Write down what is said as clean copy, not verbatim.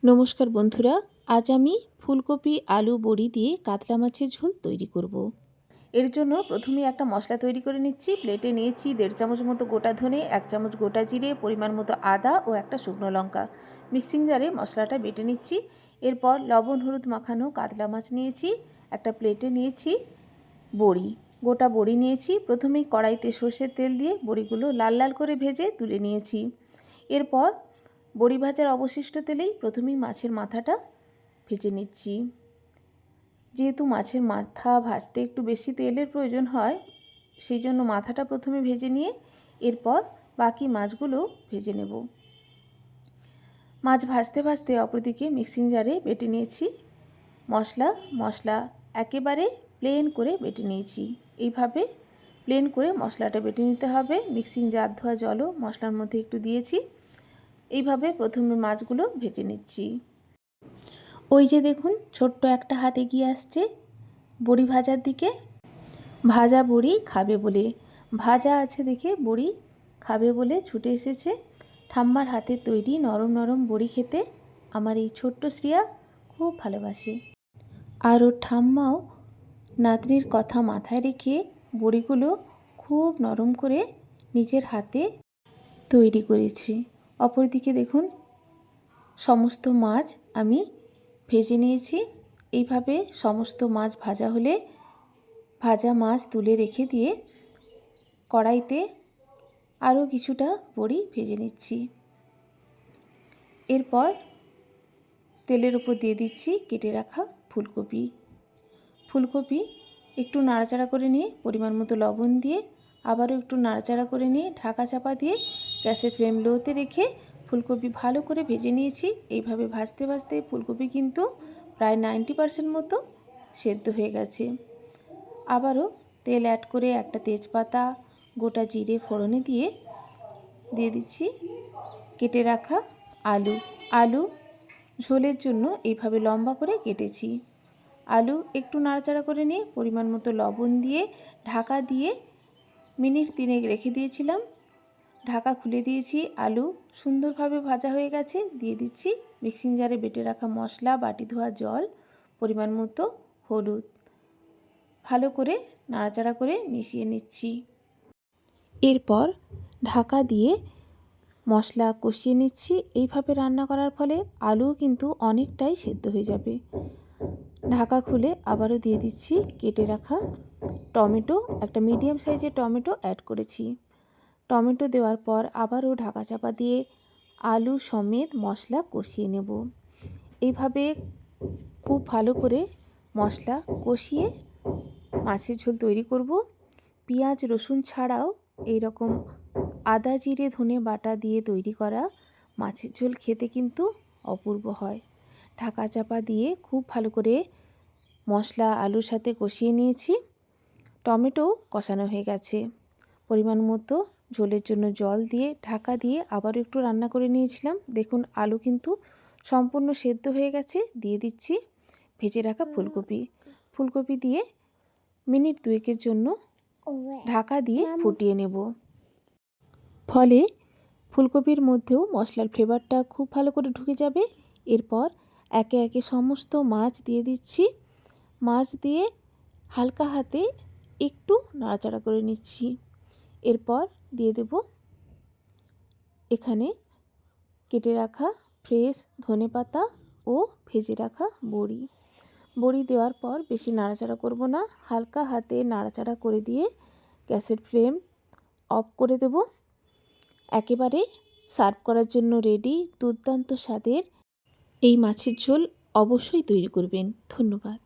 নমস্কার বন্ধুরা, আজ আমি ফুলকপি আলু বড়ি দিয়ে কাতলা মাছের ঝোল তৈরি করব। এর জন্য প্রথমে একটা মশলা তৈরি করে নিচ্ছি। প্লেটে নিয়েছি 1.5 চামচ মতো গোটা ধনে, 1 চামচ গোটা জিরে, পরিমাণ মতো আদা ও একটা শুকনো লঙ্কা। মিক্সিং জারে মশলাটা বেটে নিচ্ছি। এরপর লবণ হলুদ মাখানো কাতলা মাছ নিয়েছি। একটা প্লেটে নিয়েছি বড়ি, গোটা বড়ি নিয়েছি। প্রথমেই কড়াইতে সর্ষের তেল দিয়ে বড়িগুলো লাল লাল করে ভেজে তুলে নিয়েছি। এরপর বড়ি ভাজার অবশিষ্ট তেলেই প্রথমেই মাছের মাথাটা ভেজে নিচ্ছি। যেহেতু মাছের মাথা ভাজতে একটু বেশি তেলের প্রয়োজন হয়, সেই জন্য মাথাটা প্রথমে ভেজে নিয়ে এরপর বাকি মাছগুলো ভেজে নেব। মাছ ভাজতে ভাজতে অপরদিকে মিক্সিং জারে বেটে নিয়েছি মশলা একেবারে প্লেন করে বেটে নিয়েছি। এইভাবে প্লেন করে মশলাটা বেটে নিতে হবে। মিক্সিং জার ধোয়া জলও মশলার মধ্যে একটু দিয়েছি। এইভাবে প্রথমে মাছগুলো ভেজে নিচ্ছি। ওই যে দেখুন, ছোট্ট একটা হাত এগিয়ে আসছে বড়ি ভাজার দিকে। ভাজা বড়ি খাবে বলে, ভাজা আছে দেখে বড়ি খাবে বলে ছুটে এসেছে। ঠাম্মার হাতের তৈরি নরম নরম বড়ি খেতে আমার এই ছোট্ট শ্রিয়া খুব ভালোবাসে। আর ওর ঠাম্মাও নাতনির কথা মাথায় রেখে বড়িগুলো খুব নরম করে নিজের হাতে তৈরি করেছে। অপরদিকে দেখুন, সমস্ত মাছ আমি ভেজে নিয়েছি। এইভাবে সমস্ত মাছ ভাজা হলে ভাজা মাছ তুলে রেখে দিয়ে কড়াইতে আরও কিছুটা বড়ি ভেজে নিচ্ছি। এরপর তেলের উপর দিয়ে দিচ্ছি কেটে রাখা ফুলকপি একটু নাড়াচাড়া করে নিয়ে পরিমাণ মতো লবণ দিয়ে আবারও একটু নাড়াচাড়া করে নিয়ে ঢাকা চাপা দিয়ে গ্যাসের ফ্লেম লোতে রেখে ফুলকপি ভালো করে ভেজে নিয়েছি। এইভাবে ভাজতে ভাজতে ফুলকপি কিন্তু প্রায় 90% মতো সেদ্ধ হয়ে গেছে। আবারও তেল অ্যাড করে একটা তেজপাতা, গোটা জিরে ফোড়নে দিয়ে দিচ্ছি কেটে রাখা আলু ঝোলের জন্য এইভাবে লম্বা করে কেটেছি। আলু একটু নাড়াচাড়া করে নিয়ে পরিমাণ মতো লবণ দিয়ে ঢাকা দিয়ে মিনিট 3 রেখে দিয়েছিলাম। ঢাকা খুলে দিয়েছি। আলু সুন্দরভাবে ভাজা হয়ে গেছে। দিয়ে দিচ্ছি মিক্সিং জারে বেটে রাখা মশলা, বাটি ধোয়া জল, পরিমাণ মতো হলুদ। ভালো করে নাড়াচাড়া করে মিশিয়ে নিচ্ছি। এরপর ঢাকা দিয়ে মশলা কষিয়ে নিচ্ছি। এইভাবে রান্না করার ফলে আলুও কিন্তু অনেকটাই সেদ্ধ হয়ে যাবে। ঢাকা খুলে আবারও দিয়ে দিচ্ছি কেটে রাখা টমেটো, একটা মিডিয়াম সাইজের টমেটো অ্যাড করেছি। টমেটো দেওয়ার পর আবারও ঢাকা চাপা দিয়ে আলু সমেত মশলা কষিয়ে নেব। এইভাবে খুব ভালো করে মশলা কষিয়ে মাছের ঝোল তৈরি করব। পেঁয়াজ রসুন ছাড়াও এইরকম আদা জিরে ধনে বাটা দিয়ে তৈরি করা মাছের ঝোল খেতে কিন্তু অপূর্ব হয়। ঢাকা চাপা দিয়ে খুব ভালো করে মশলা আলুর সাথে কষিয়ে নিয়েছি। টমেটো কষানো হয়ে গেছে। পরিমাণ মতো ঝোলের জন্য জল দিয়ে ঢাকা দিয়ে আবারও একটু রান্না করে নিয়েছিলাম। দেখুন, আলু কিন্তু সম্পূর্ণ সেদ্ধ হয়ে গেছে। দিয়ে দিচ্ছি ভেজে রাখা ফুলকপি দিয়ে মিনিট 2 জন্য ঢাকা দিয়ে ফুটিয়ে নেব। ফলে ফুলকপির মধ্যেও মশলার ফ্লেভারটা খুব ভালো করে ঢুকে যাবে। এরপর একে একে সমস্ত মাছ দিয়ে দিচ্ছি। মাছ দিয়ে হালকা হাতে একটু নাড়াচাড়া করে নিচ্ছি। এরপর দিয়ে দেব এখানে কেটে রাখা ফ্রেশ ধনেপাতা ও ভেজে রাখা বড়ি দেওয়ার পর বেশি নাড়াচাড়া করব না, হালকা হাতে নাড়াচাড়া করে দিয়ে গ্যাসের ফ্লেম অফ করে দেব। একেবারে সার্ভ করার জন্য রেডি। দুর্দান্ত স্বাদের এই মাছের ঝোল অবশ্যই তৈরি করবেন। ধন্যবাদ।